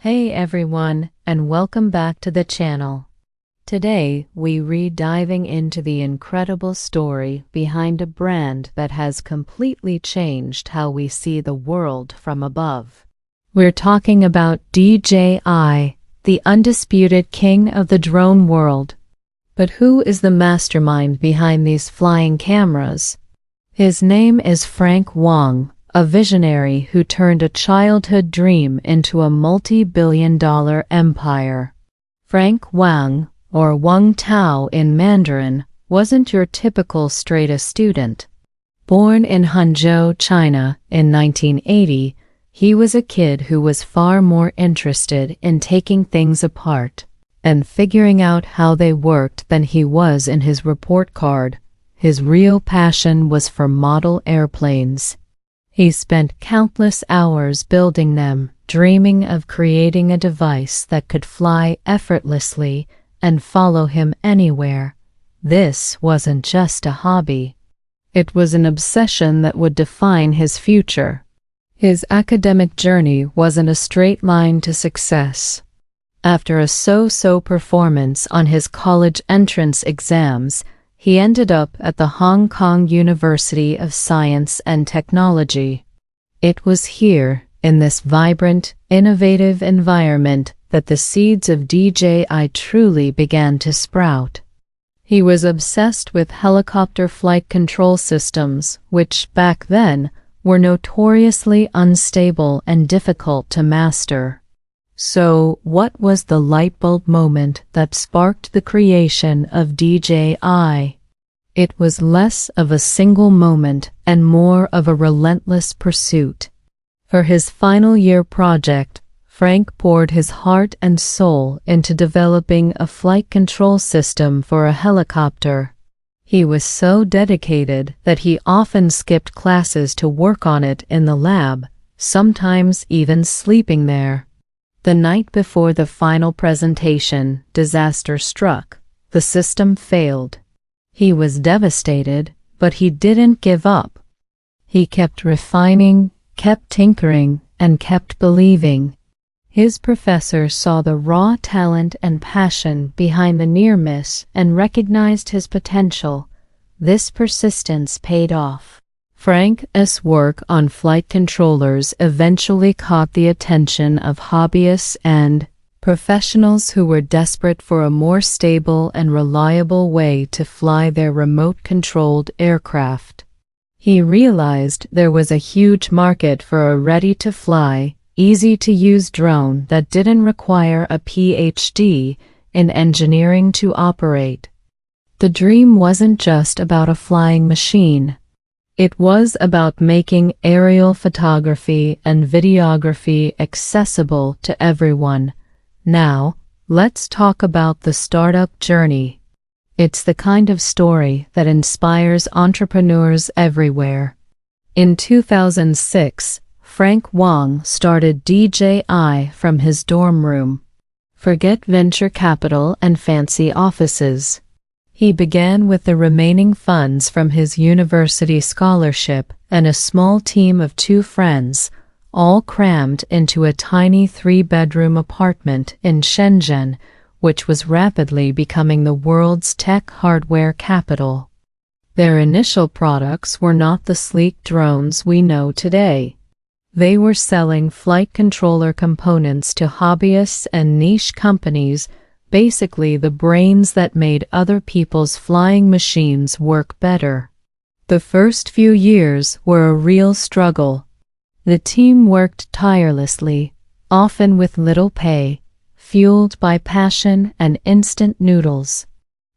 Hey everyone, and welcome back to the channel. Today, we diving into the incredible story behind a brand that has completely changed how we see the world from above. We're talking about DJI, the undisputed king of the drone world. But who is the mastermind behind these flying cameras? His name is Frank Wang, a visionary who turned a childhood dream into a multi-billion-dollar empire. Frank Wang, or Wang Tao in Mandarin, wasn't your typical straight-A student. Born in Hangzhou, China, in 1980, he was a kid who was far more interested in taking things apart and figuring out how they worked than he was in his report card. His real passion was for model airplanes. He spent countless hours building them, dreaming of creating a device that could fly effortlessly and follow him anywhere. This wasn't just a hobby. It was an obsession that would define his future. His academic journey wasn't a straight line to success. After a so-so performance on his college entrance exams, he ended up at the Hong Kong University of Science and Technology. It was here, in this vibrant, innovative environment, that the seeds of DJI truly began to sprout. He was obsessed with helicopter flight control systems, which, back then, were notoriously unstable and difficult to master. So, what was the light bulb moment that sparked the creation of DJI? It was less of a single moment and more of a relentless pursuit. For his final year project, Frank poured his heart and soul into developing a flight control system for a helicopter. He was so dedicated that he often skipped classes to work on it in the lab, sometimes even sleeping there. The night before the final presentation, disaster struck. The system failed. He was devastated, but he didn't give up. He kept refining, kept tinkering, and kept believing. His professor saw the raw talent and passion behind the near miss and recognized his potential. This persistence paid off. Frank's work on flight controllers eventually caught the attention of hobbyists and professionals who were desperate for a more stable and reliable way to fly their remote-controlled aircraft. He realized there was a huge market for a ready-to-fly, easy-to-use drone that didn't require a PhD in engineering to operate. The dream wasn't just about a flying machine. It was about making aerial photography and videography accessible to everyone. Now, let's talk about the startup journey. It's the kind of story that inspires entrepreneurs everywhere. In 2006, Frank Wang started DJI from his dorm room. Forget venture capital and fancy offices. He began with the remaining funds from his university scholarship and a small team of 2 friends, all crammed into a tiny 3-bedroom apartment in Shenzhen, which was rapidly becoming the world's tech hardware capital. Their initial products were not the sleek drones we know today. They were selling flight controller components to hobbyists and niche companies, basically the brains that made other people's flying machines work better. The first few years were a real struggle. The team worked tirelessly, often with little pay, fueled by passion and instant noodles.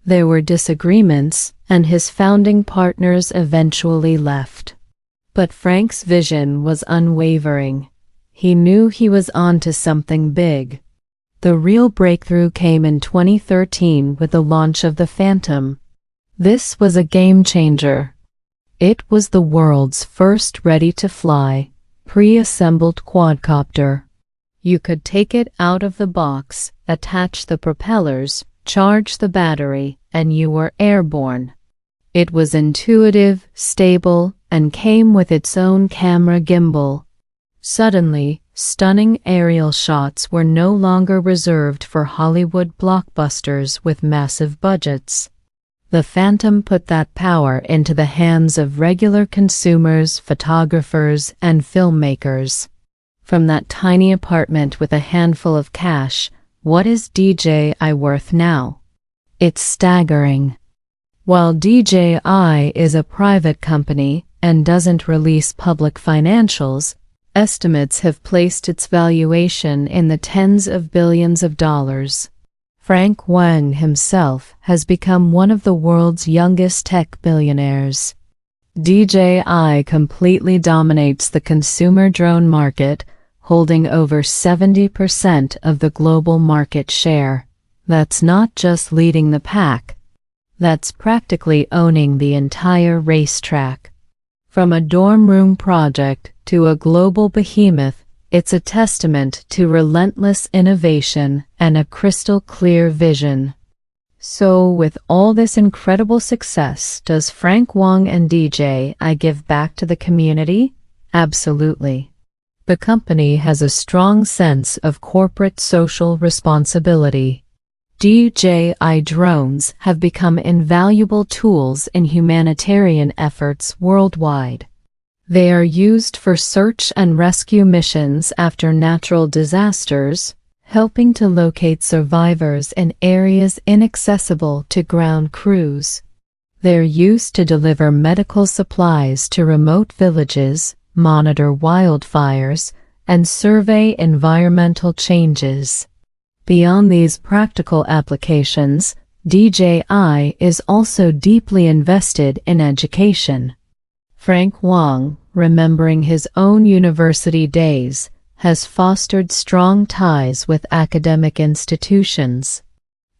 There were disagreements, and his founding partners eventually left. But Frank's vision was unwavering. He knew he was onto something big. The real breakthrough came in 2013 with the launch of the Phantom. This was a game changer. It was the world's first ready-to-fly, pre-assembled quadcopter. You could take it out of the box, attach the propellers, charge the battery, and you were airborne. It was intuitive, stable, and came with its own camera gimbal. Suddenly, Stunning aerial shots were no longer reserved for Hollywood blockbusters with massive budgets. The Phantom put that power into the hands of regular consumers, photographers, and filmmakers. From that tiny apartment with a handful of cash, what is DJI worth now? It's staggering. While DJI is a private company and doesn't release public financials, estimates have placed its valuation in the tens of billions of dollars. Frank Wang himself has become one of the world's youngest tech billionaires. DJI completely dominates the consumer drone market, holding over 70% of the global market share. That's not just leading the pack. That's practically owning the entire racetrack. From a dorm room project to a global behemoth, it's a testament to relentless innovation and a crystal-clear vision. So, with all this incredible success, does Frank Wang and DJI give back to the community? Absolutely. The company has a strong sense of corporate social responsibility. DJI drones have become invaluable tools in humanitarian efforts worldwide. They are used for search and rescue missions after natural disasters, helping to locate survivors in areas inaccessible to ground crews. They're used to deliver medical supplies to remote villages, monitor wildfires, and survey environmental changes. Beyond these practical applications, DJI is also deeply invested in education. Frank Wang, remembering his own university days, has fostered strong ties with academic institutions.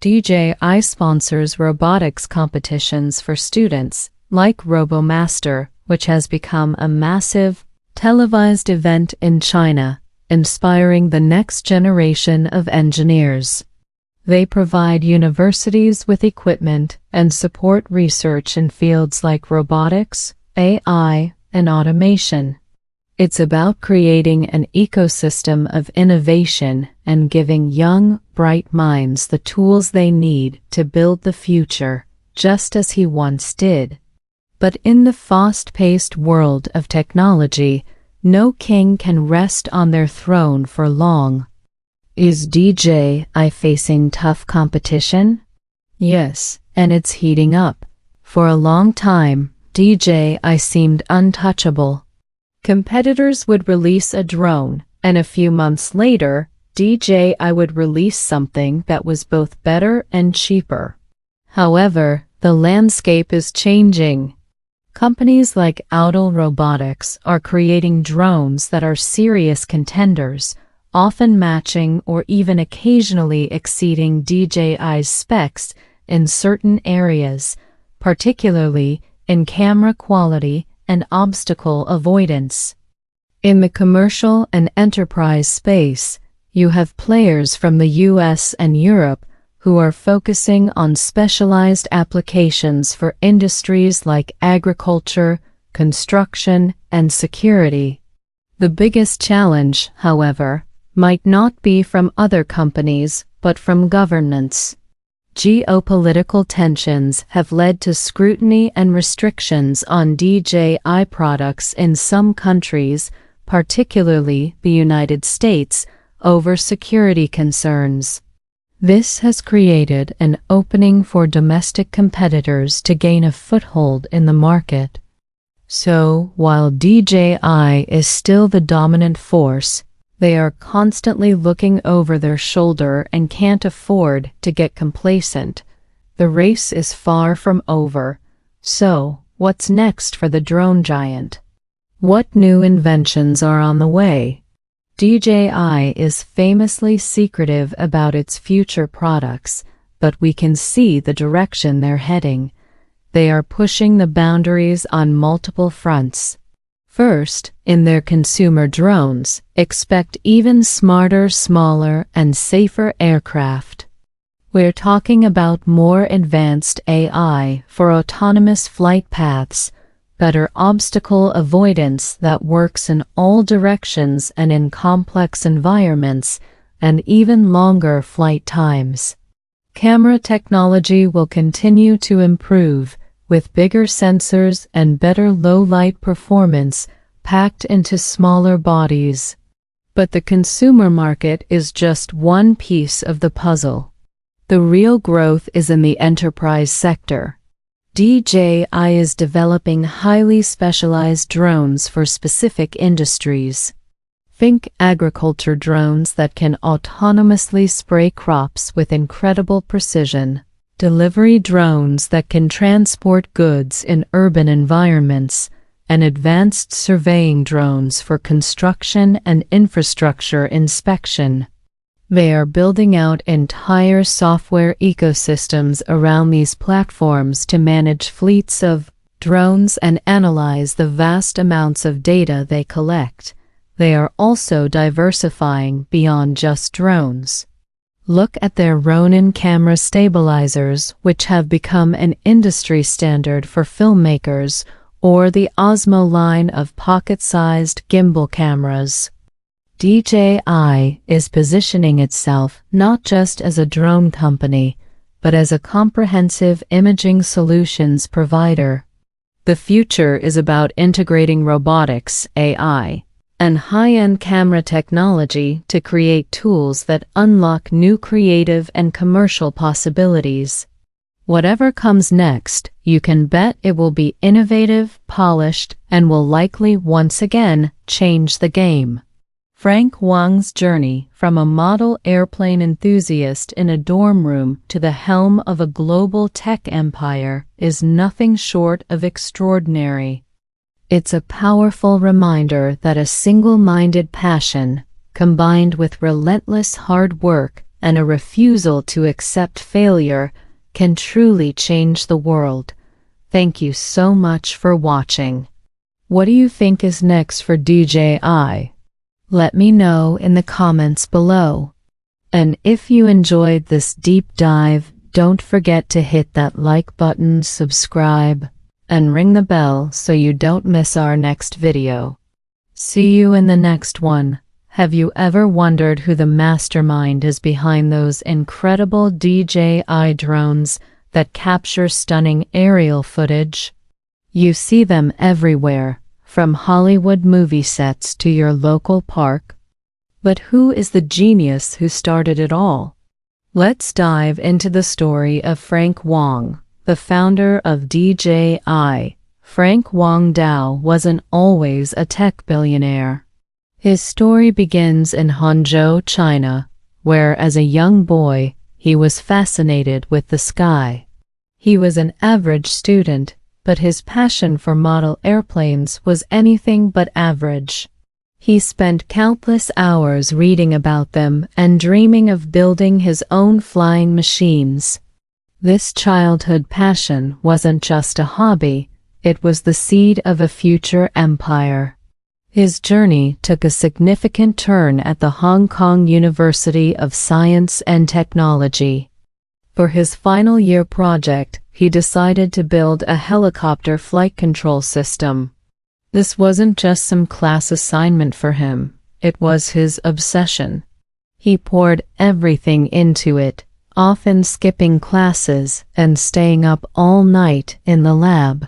DJI sponsors robotics competitions for students, like RoboMaster, which has become a massive, televised event in China, inspiring the next generation of engineers. They provide universities with equipment and support research in fields like robotics, AI, and automation. It's about creating an ecosystem of innovation and giving young, bright minds the tools they need to build the future, just as he once did. But in the fast-paced world of technology, no king can rest on their throne for long. Is DJI facing tough competition? Yes, and it's heating up. For a long time, DJI seemed untouchable. Competitors would release a drone, and a few months later, DJI would release something that was both better and cheaper. However, the landscape is changing. Companies like Outl Robotics are creating drones that are serious contenders, often matching or even occasionally exceeding DJI's specs in certain areas, particularly in camera quality and obstacle avoidance. In the commercial and enterprise space, you have players from the US and Europe who are focusing on specialized applications for industries like agriculture, construction, and security. The biggest challenge, however, might not be from other companies, but from governments. Geopolitical tensions have led to scrutiny and restrictions on DJI products in some countries, particularly the United States, over security concerns. This has created an opening for domestic competitors to gain a foothold in the market. So, while DJI is still the dominant force, they are constantly looking over their shoulder and can't afford to get complacent. The race is far from over. So, what's next for the drone giant? What new inventions are on the way? DJI is famously secretive about its future products, but we can see the direction they're heading. They are pushing the boundaries on multiple fronts. First, in their consumer drones, expect even smarter, smaller, and safer aircraft. We're talking about more advanced AI for autonomous flight paths, better obstacle avoidance that works in all directions and in complex environments, and even longer flight times. Camera technology will continue to improve, with bigger sensors and better low-light performance packed into smaller bodies. But the consumer market is just one piece of the puzzle. The real growth is in the enterprise sector. DJI is developing highly specialized drones for specific industries. Think agriculture drones that can autonomously spray crops with incredible precision, delivery drones that can transport goods in urban environments, and advanced surveying drones for construction and infrastructure inspection. They are building out entire software ecosystems around these platforms to manage fleets of drones and analyze the vast amounts of data they collect. They are also diversifying beyond just drones. Look at their Ronin camera stabilizers, which have become an industry standard for filmmakers, or the line of pocket-sized gimbal cameras. DJI is positioning itself not just as a drone company, but as a comprehensive imaging solutions provider. The future is about integrating robotics, AI, and high-end camera technology to create tools that unlock new creative and commercial possibilities. Whatever comes next, you can bet it will be innovative, polished, and will likely once again change the game. Frank Wang's journey from a model airplane enthusiast in a dorm room to the helm of a global tech empire is nothing short of extraordinary. It's a powerful reminder that a single-minded passion, combined with relentless hard work and a refusal to accept failure, can truly change the world. Thank you so much for watching. What do you think is next for DJI? Let me know in the comments below. And if you enjoyed this deep dive, don't forget to hit that like button, subscribe, and ring the bell so you don't miss our next video. See you in the next one. Have you ever wondered who the mastermind is behind those incredible DJI drones that capture stunning aerial footage? You see them everywhere, from Hollywood movie sets to your local park. But who is the genius who started it all? Let's dive into the story of Frank Wang, the founder of DJI. Frank Wang Dao wasn't always a tech billionaire. His story begins in Hangzhou, China, where as a young boy, he was fascinated with the sky. He was an average student, but his passion for model airplanes was anything but average. He spent countless hours reading about them and dreaming of building his own flying machines. This childhood passion wasn't just a hobby, it was the seed of a future empire. His journey took a significant turn at the Hong Kong University of Science and Technology. For his final year project, he decided to build a helicopter flight control system. This wasn't just some class assignment for him, it was his obsession. He poured everything into it, often skipping classes and staying up all night in the lab.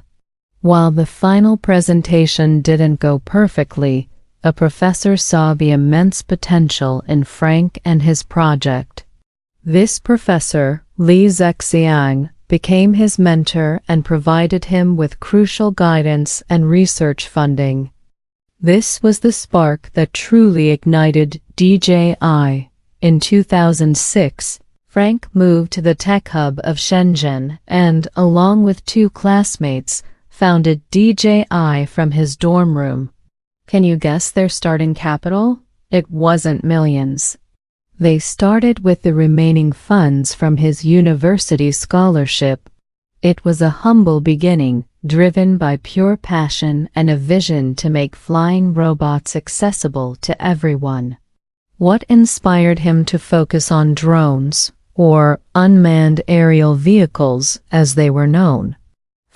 While the final presentation didn't go perfectly, a professor saw the immense potential in Frank and his project. This professor, Li Zexiang, became his mentor and provided him with crucial guidance and research funding. This was the spark that truly ignited DJI. In 2006, Frank moved to the tech hub of Shenzhen and, along with two classmates, founded DJI from his dorm room. Can you guess their starting capital? It wasn't millions. They started with the remaining funds from his university scholarship. It was a humble beginning, driven by pure passion and a vision to make flying robots accessible to everyone. What inspired him to focus on drones, or unmanned aerial vehicles as they were known?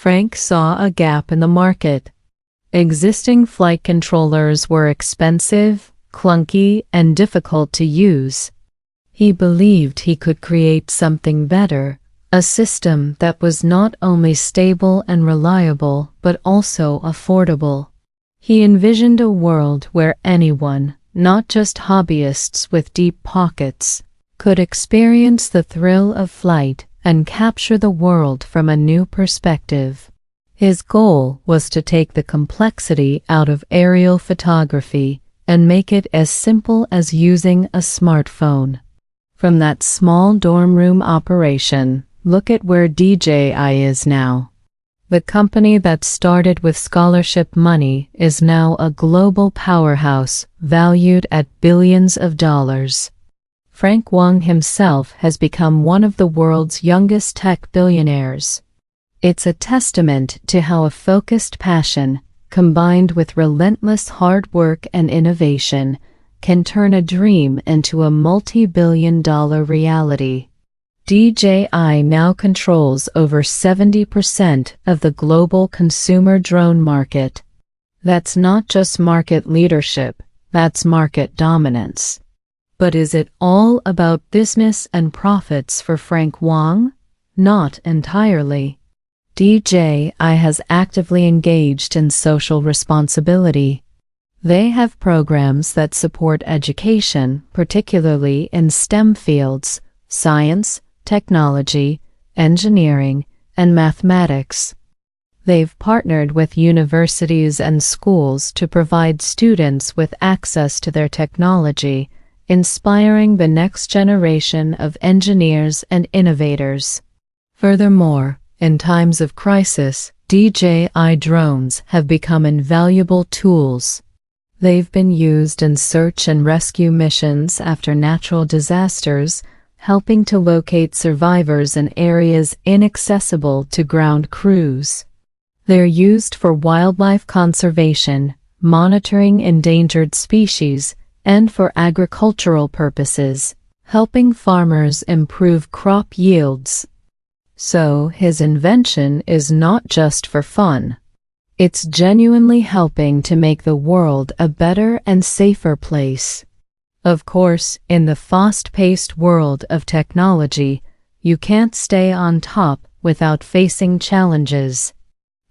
Frank saw a gap in the market. Existing flight controllers were expensive, clunky, and difficult to use. He believed he could create something better, a system that was not only stable and reliable but also affordable. He envisioned a world where anyone, not just hobbyists with deep pockets, could experience the thrill of flight and capture the world from a new perspective. His goal was to take the complexity out of aerial photography and make it as simple as using a smartphone. From that small dorm room operation, look at where DJI is now. The company that started with scholarship money is now a global powerhouse valued at billions of dollars. Frank Wang himself has become one of the world's youngest tech billionaires. It's a testament to how a focused passion, combined with relentless hard work and innovation, can turn a dream into a multi-billion-dollar reality. DJI now controls over 70% of the global consumer drone market. That's not just market leadership, that's market dominance. But is it all about business and profits for Frank Wang? Not entirely. DJI has actively engaged in social responsibility. They have programs that support education, particularly in STEM fields, science, technology, engineering, and mathematics. They've partnered with universities and schools to provide students with access to their technology, inspiring the next generation of engineers and innovators. Furthermore, in times of crisis, DJI drones have become invaluable tools. They've been used in search and rescue missions after natural disasters, helping to locate survivors in areas inaccessible to ground crews. They're used for wildlife conservation, monitoring endangered species, and for agricultural purposes, helping farmers improve crop yields. So his invention is not just for fun. It's genuinely helping to make the world a better and safer place. Of course, in the fast-paced world of technology, you can't stay on top without facing challenges.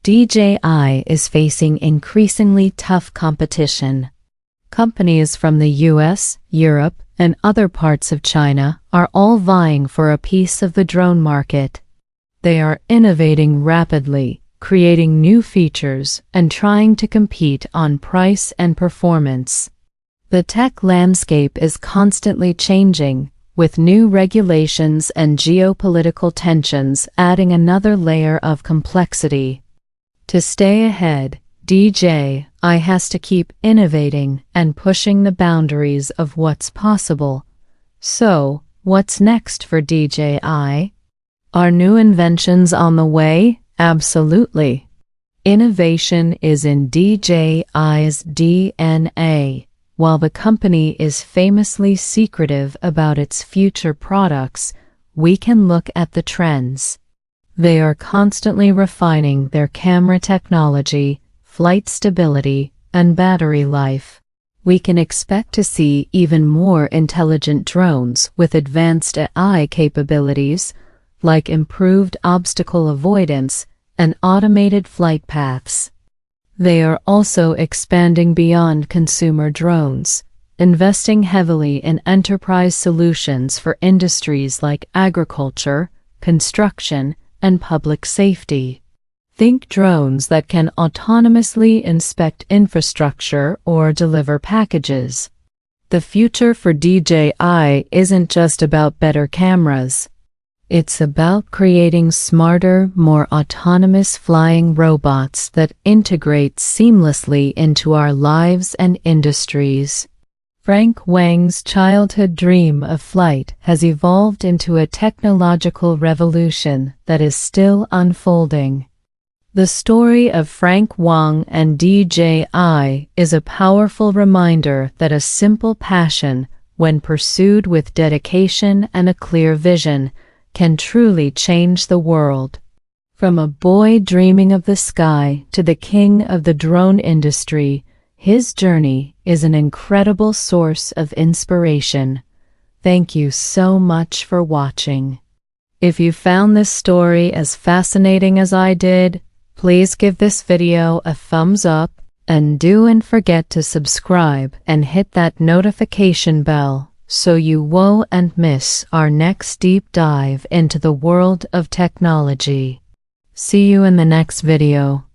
DJI is facing increasingly tough competition. Companies from the US, Europe, and other parts of China are all vying for a piece of the drone market. They are innovating rapidly, creating new features, and trying to compete on price and performance. The tech landscape is constantly changing, with new regulations and geopolitical tensions adding another layer of complexity. To stay ahead, DJI has to keep innovating and pushing the boundaries of what's possible. So, what's next for DJI? Are new inventions on the way? Absolutely. Innovation is in DJI's DNA. While the company is famously secretive about its future products, we can look at the trends. They are constantly refining their camera technology, flight stability, and battery life. We can expect to see even more intelligent drones with advanced AI capabilities, like improved obstacle avoidance and automated flight paths. They are also expanding beyond consumer drones, investing heavily in enterprise solutions for industries like agriculture, construction, and public safety. Think drones that can autonomously inspect infrastructure or deliver packages. The future for DJI isn't just about better cameras. It's about creating smarter, more autonomous flying robots that integrate seamlessly into our lives and industries. Frank Wang's childhood dream of flight has evolved into a technological revolution that is still unfolding. The story of Frank Wang and DJI is a powerful reminder that a simple passion, when pursued with dedication and a clear vision, can truly change the world. From a boy dreaming of the sky to the king of the drone industry, his journey is an incredible source of inspiration. Thank you so much for watching. If you found this story as fascinating as I did, please give this video a thumbs up and don't forget to subscribe and hit that notification bell so you won't miss our next deep dive into the world of technology. See you in the next video.